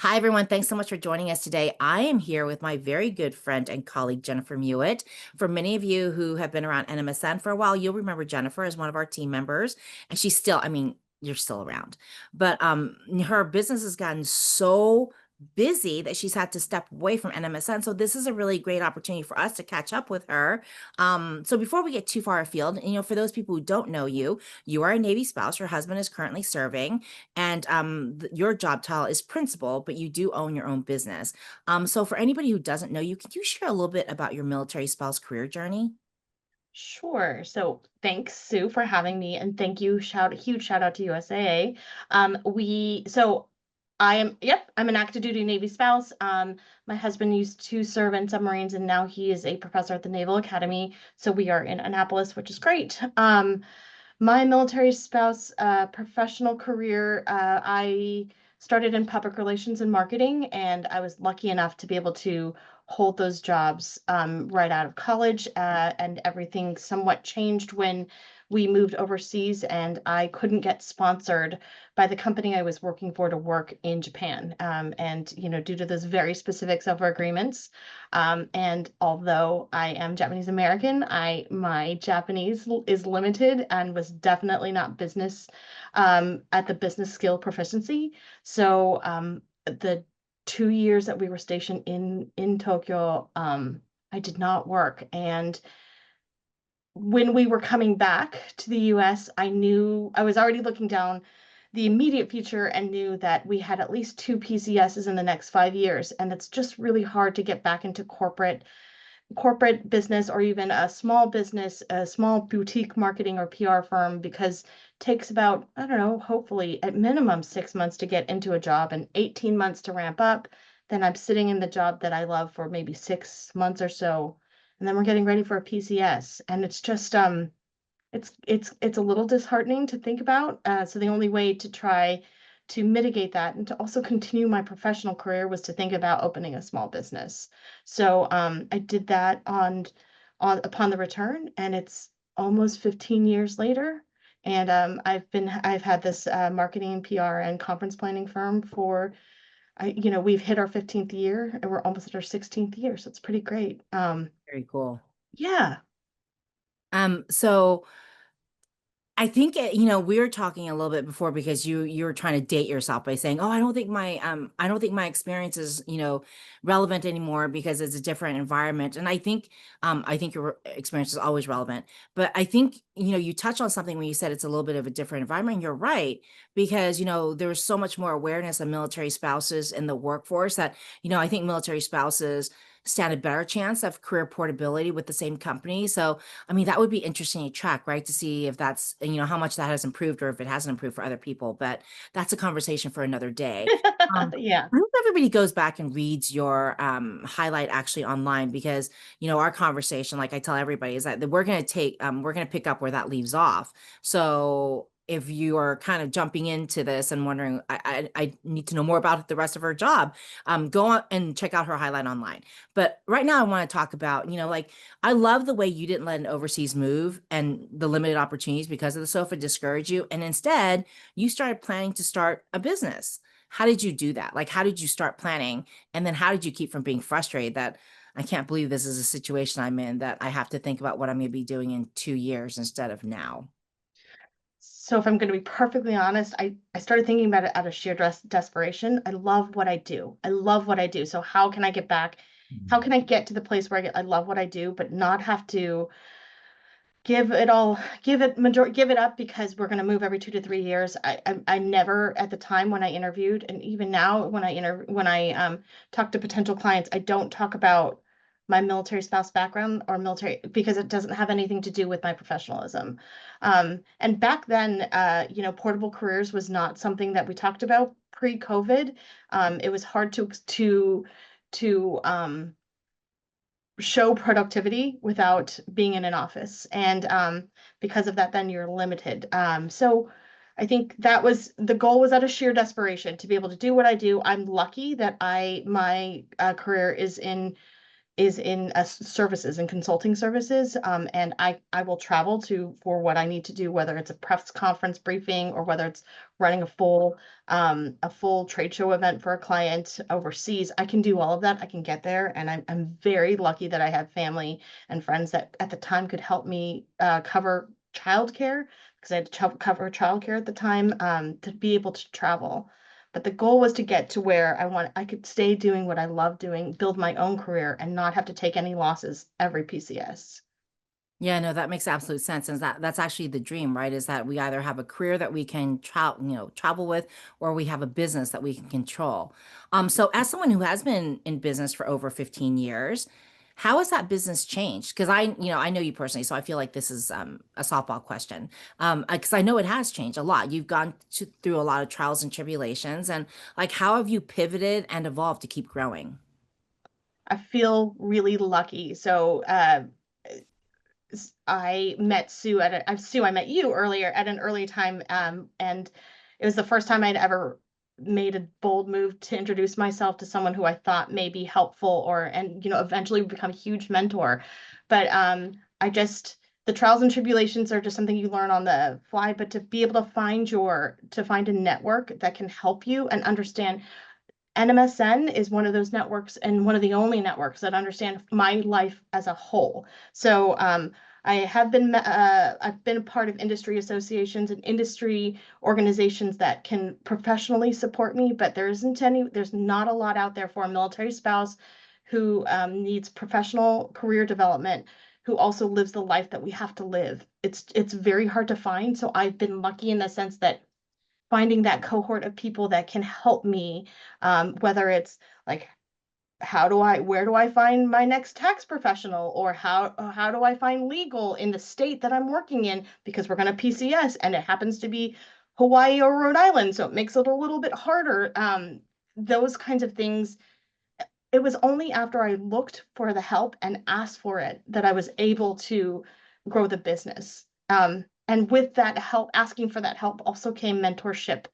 Hi, everyone. Thanks so much for joining us today. I am here with my very good friend and colleague, Jennifer Mewett. For many of you who have been around NMSN for a while, you'll remember Jennifer as one of our team members. And she's still, I mean, you're still around. But her business has gotten so busy that she's had to step away from NMSN. So this is a really great opportunity for us to catch up with her. So before we get too far afield, for those people who don't know you, you are a Navy spouse. Your husband is currently serving and your job title is principal, but you do own your own business. So for anybody who doesn't know you, can you share a little bit about your military spouse career journey? Sure. So thanks, Sue, for having me, and thank you. Huge shout out to USAA. I'm an active duty Navy spouse. My husband used to serve in submarines, and now he is a professor at the Naval Academy. So we are in Annapolis, which is great. My military spouse professional career, I started in public relations and marketing, and I was lucky enough to be able to hold those jobs right out of college. And everything somewhat changed when we moved overseas, and I couldn't get sponsored by the company I was working for to work in Japan. Due to those very specifics of our agreements, and although I am Japanese American, I my Japanese is limited and was definitely not business at the business skill proficiency. So the 2 years that we were stationed in Tokyo, I did not work. And when we were coming back to the US, I knew I was already looking down the immediate future and knew that we had at least two PCSs in the next 5 years. And it's just really hard to get back into corporate business or even a small business, a small boutique marketing or PR firm, because it takes about, I don't know, hopefully at minimum 6 months to get into a job and 18 months to ramp up. Then I'm sitting in the job that I love for maybe 6 months or so. And then we're getting ready for a PCS. And it's just it's a little disheartening to think about. So the only way to try to mitigate that and to also continue my professional career was to think about opening a small business. So I did that on upon the return, and it's almost 15 years later. And I've had this marketing, PR, and conference planning firm for we've hit our 15th year and we're almost at our 16th year, so it's pretty great. Very cool. Yeah. So I think we were talking a little bit before because you were trying to date yourself by saying, "Oh, I don't think my experience is, relevant anymore because it's a different environment." And I think your experience is always relevant. But I think, you touched on something when you said it's a little bit of a different environment. And you're right, because, there's so much more awareness of military spouses in the workforce that, I think military spouses stand a better chance of career portability with the same company. So I mean, that would be interesting to track, right? To see if that's, how much that has improved or if it hasn't improved for other people. But that's a conversation for another day. Yeah. I hope everybody goes back and reads your highlight actually online because, our conversation, like I tell everybody, is that we're going to pick up where that leaves off. So if you are kind of jumping into this and wondering, I need to know more about the rest of her job, go on and check out her highlight online. But right now, I want to talk about, like, I love the way you didn't let an overseas move and the limited opportunities because of the sofa discourage you. And instead, you started planning to start a business. How did you do that? Like, how did you start planning? And then how did you keep from being frustrated that I can't believe this is a situation I'm in that I have to think about what I'm going to be doing in 2 years instead of now? So if I'm going to be perfectly honest, I started thinking about it out of sheer desperation. I love what I do. I love what I do. So how can I get back? How can I get to the place where I love what I do, but not have to give it up because we're going to move every 2 to 3 years. I never at the time when I interviewed, and even now when I talk to potential clients, I don't talk about my military spouse background or military because it doesn't have anything to do with my professionalism. And back then, portable careers was not something that we talked about pre-COVID. It was hard to show productivity without being in an office. And because of that, then you're limited. So I think that was the goal, was out of sheer desperation to be able to do what I do. I'm lucky that my career is in services and consulting services. And I will travel to for what I need to do, whether it's a press conference briefing or whether it's running a full trade show event for a client overseas. I can do all of that. I can get there, and I'm very lucky that I have family and friends that at the time could help me cover childcare because I had to cover childcare at the time to be able to travel. But the goal was to get to where I could stay doing what I love doing, build my own career, and not have to take any losses every PCS. Yeah, no, that makes absolute sense. And that's actually the dream, right? Is that we either have a career that we can travel with, or we have a business that we can control. So as someone who has been in business for over 15 years, how has that business changed? Because I know you personally, so I feel like this is a softball question. Because I know it has changed a lot. You've through a lot of trials and tribulations, and like, how have you pivoted and evolved to keep growing? I feel really lucky. So I met Sue Sue, I met you earlier at an early time. And it was the first time I'd ever made a bold move to introduce myself to someone who I thought may be helpful and eventually become a huge mentor. But the trials and tribulations are just something you learn on the fly, but to be able to find a network that can help you and understand. NMSN is one of those networks and one of the only networks that understand my life as a whole. So I've been a part of industry associations and industry organizations that can professionally support me, but there's not a lot out there for a military spouse who needs professional career development, who also lives the life that we have to live. It's very hard to find. So I've been lucky in the sense that finding that cohort of people that can help me, whether it's like where do I find my next tax professional, or how do I find legal in the state that I'm working in, because we're going to PCS and it happens to be Hawaii or Rhode Island, so it makes it a little bit harder. Those kinds of things. It was only after I looked for the help and asked for it that I was able to grow the business. And with that help, asking for that help also came mentorship.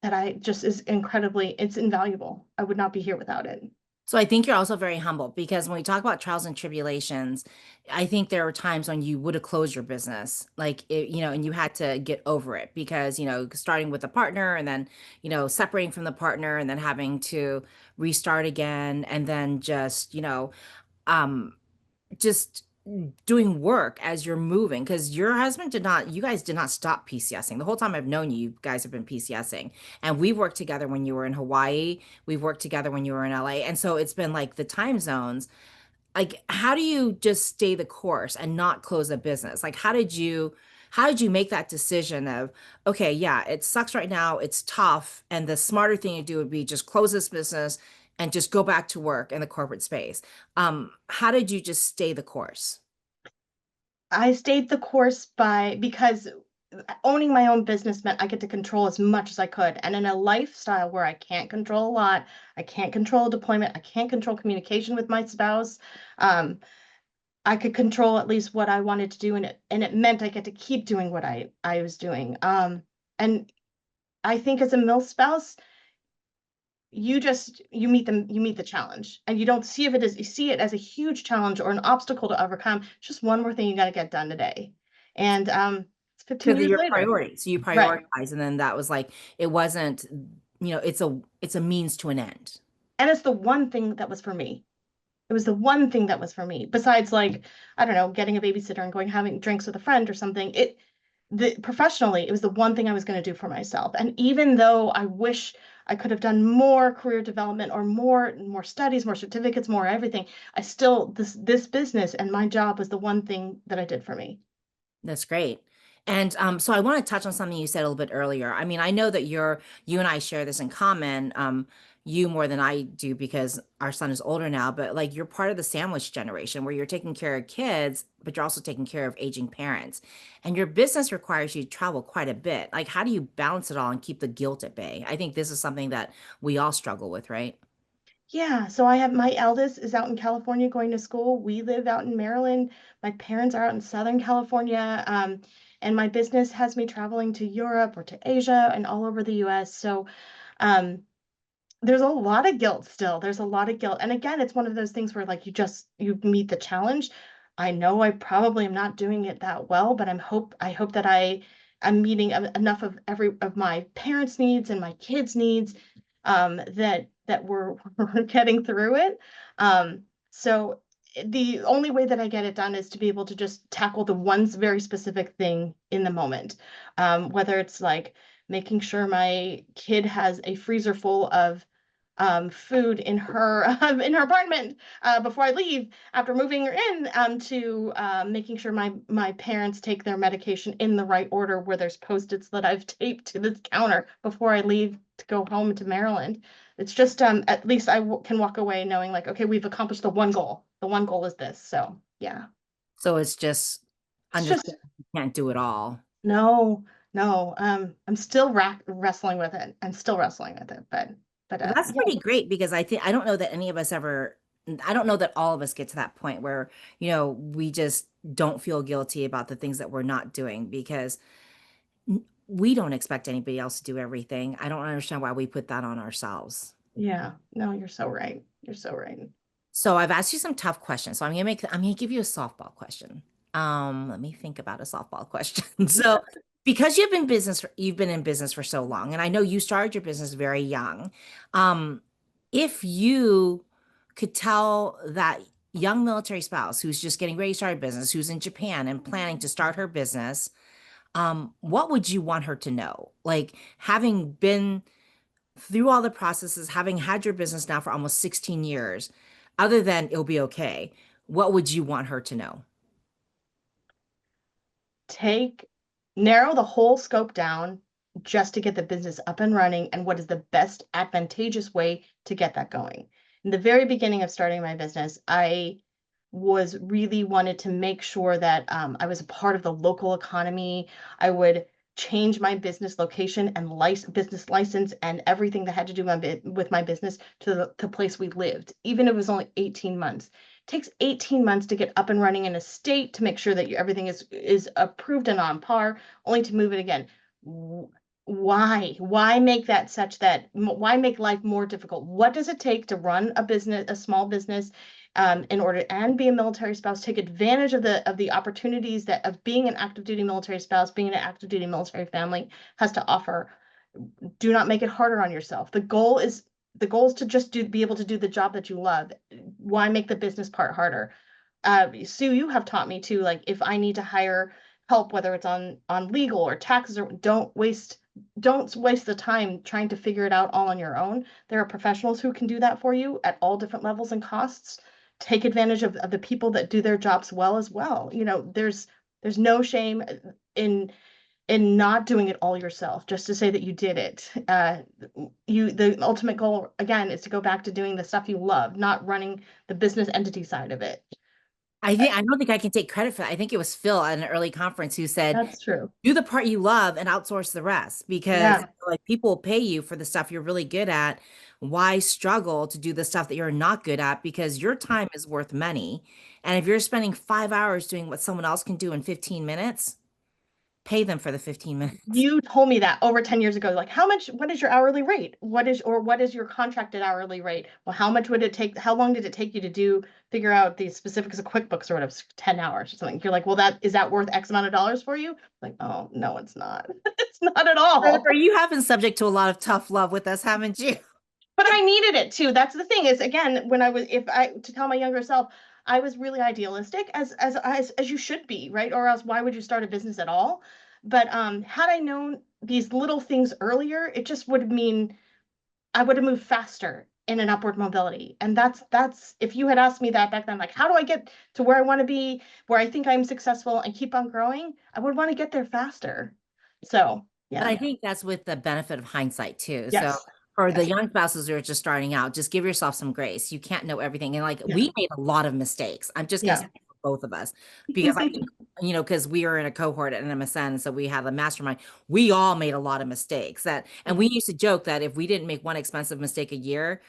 That I just is it's invaluable. I would not be here without it. So I think you're also very humble, because when we talk about trials and tribulations, I think there were times when you would have closed your business, and you had to get over it because, starting with a partner and then, separating from the partner and then having to restart again, and then um, just doing work as you're moving, because you guys did not stop PCSing. The whole time I've known you, you guys have been PCSing. And we've worked together when you were in Hawaii, we've worked together when you were in LA. And so it's been like the time zones. Like, how do you just stay the course and not close a business? Like, how did you make that decision of, okay, yeah, it sucks right now, it's tough, and the smarter thing to do would be just close this business and just go back to work in the corporate space. How did you just stay the course? I stayed the course because owning my own business meant I get to control as much as I could. And in a lifestyle where I can't control a lot, I can't control deployment, I can't control communication with my spouse. Um, I could control at least what I wanted to do, and it meant I get to keep doing what I was doing. And I think as a MILF spouse, you meet the challenge, and you don't see if it as you see it as a huge challenge or an obstacle to overcome. It's just one more thing you got to get done today. And it's 15 Because of years your later. priority. So you Right. prioritize, and then that was like, it wasn't, it's a means to an end. And it's the one thing that was for me. It was the one thing that was for me. Besides, like, I don't know, getting a babysitter and going having drinks with a friend or something. Professionally, it was the one thing I was going to do for myself. And even though I wish I could have done more career development or more studies, more certificates, more everything, I still this business and my job was the one thing that I did for me. That's great. And so I want to touch on something you said a little bit earlier. I mean, I know that you and I share this in common. You more than I do because our son is older now, but like, you're part of the sandwich generation where you're taking care of kids, but you're also taking care of aging parents. And your business requires you to travel quite a bit. Like, how do you balance it all and keep the guilt at bay? I think this is something that we all struggle with, right? Yeah, so I have my eldest is out in California going to school. We live out in Maryland. My parents are out in Southern California. And my business has me traveling to Europe or to Asia and all over the US. So um, there's a lot of guilt still. There's a lot of guilt. And again, it's one of those things where like you meet the challenge. I know I probably am not doing it that well, but I hope that I'm meeting enough of every of my parents' needs and my kids' needs, that we're getting through it. So the only way that I get it done is to be able to just tackle the one very specific thing in the moment. Whether it's like making sure my kid has a freezer full of food in her apartment before I leave after moving her in, to making sure my parents take their medication in the right order, where there's post-its that I've taped to the counter before I leave to go home to Maryland. It's just at least can walk away knowing like, okay, we've accomplished the one goal. The one goal is this. So yeah, So it's just it's just understand you can't do it all. no, no. I'm still wrestling with it. I'm still wrestling with it, but Well, that's yeah, pretty great because I don't know that any of us ever, I don't know that all of us get to that point where, we just don't feel guilty about the things that we're not doing because we don't expect anybody else to do everything. I don't understand why we put that on ourselves. yeah. No, you're so right. You're so right. So I've asked you some tough questions. So I'm gonna give you a softball question. Let me think about a softball question. So because you've been in business for so long, and I know you started your business very young. Um, if you could tell that young military spouse who's just getting ready to start a business, who's in Japan and planning to start her business, what would you want her to know? Like having been through all the processes, having had your business now for almost 16 years, other than it'll be okay, what would you want her to know? take Narrow the whole scope down just to get the business up and running, and what is the best advantageous way to get that going. In the very beginning of starting my business, I was really wanted to make sure that I was a part of the local economy. I would change my business location and business license and everything that had to do with my business to the place we lived, even if it was only 18 months. It takes 18 months to get up and running in a state, to make sure that everything is approved and on par, only to move it again. Why make that such that why make life more difficult? What does it take to run a business, a small business, in order and be a military spouse, take advantage of the opportunities that of being an active duty military spouse, being an active duty military family has to offer? Do not make it harder on yourself. The goal is to just be able to do the job that you love. Why make the business part harder? Sue, you have taught me too, like if I need to hire help, whether it's on legal or taxes, or don't waste the time trying to figure it out all on your own. There are professionals who can do that for you at all different levels and costs. Take advantage of the people that do their jobs well as well. There's no shame in not doing it all yourself, just to say that you did it. The ultimate goal again is to go back to doing the stuff you love, not running the business entity side of it. Uh, I don't think I can take credit for that. I think it was Phil at an early conference who said, That's true. do the part you love and outsource the rest because Yeah. like people will pay you for the stuff you're really good at. Why struggle to do the stuff that you're not good at? Because your time is worth money. And if you're spending 5 hours doing what someone else can do in 15 minutes, pay them for the 15 minutes. You told me that over 10 years ago. Like, what is your hourly rate? What is your contracted hourly rate? Well, how much would it take? How long did it take you to figure out the specifics of QuickBooks or whatever, 10 hours or something? You're like, well, is that worth X amount of dollars for you? Like, oh, no, it's not. It's not at Jennifer, all. you have been subject to a lot of tough love with us, haven't you? But I needed it too. That's the thing is, again, when I was, if I, to tell my younger self, I was really idealistic, as you should be, right? Or else why would you start a business at all? But had I known these little things earlier, it just would mean I would have moved faster in an upward mobility. And that's if you had asked me that back then, like, how do I get to where I want to be, where I think I'm successful and keep on growing? I would want to get there faster. So But yeah. I think that's with the benefit of hindsight too. So Yes. for the Yes. young spouses who are just starting out, just give yourself some grace. You can't know everything. And like Yeah. we made a lot of mistakes. I'm just gonna say Yeah. for both of us because I think, because we are in a cohort at MSN, so we have a mastermind. We all made a lot of mistakes and we used to joke that if we didn't make one expensive mistake a year,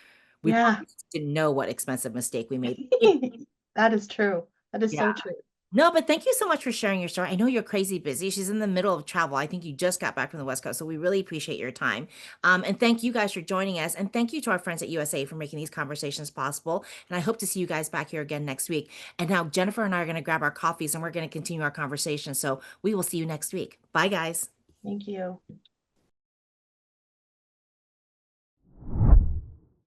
we Yeah. probably just didn't know what expensive mistake we made. That is true. That is Yeah. so true. No, but thank you so much for sharing your story. I know you're crazy busy. She's in the middle of travel. I think you just got back from the West Coast, so we really appreciate your time. And thank you guys for joining us. And thank you to our friends at USA for making these conversations possible. And I hope to see you guys back here again next week. And now Jennifer and I are going to grab our coffees and we're going to continue our conversation. So we will see you next week. Bye, guys. Thank you.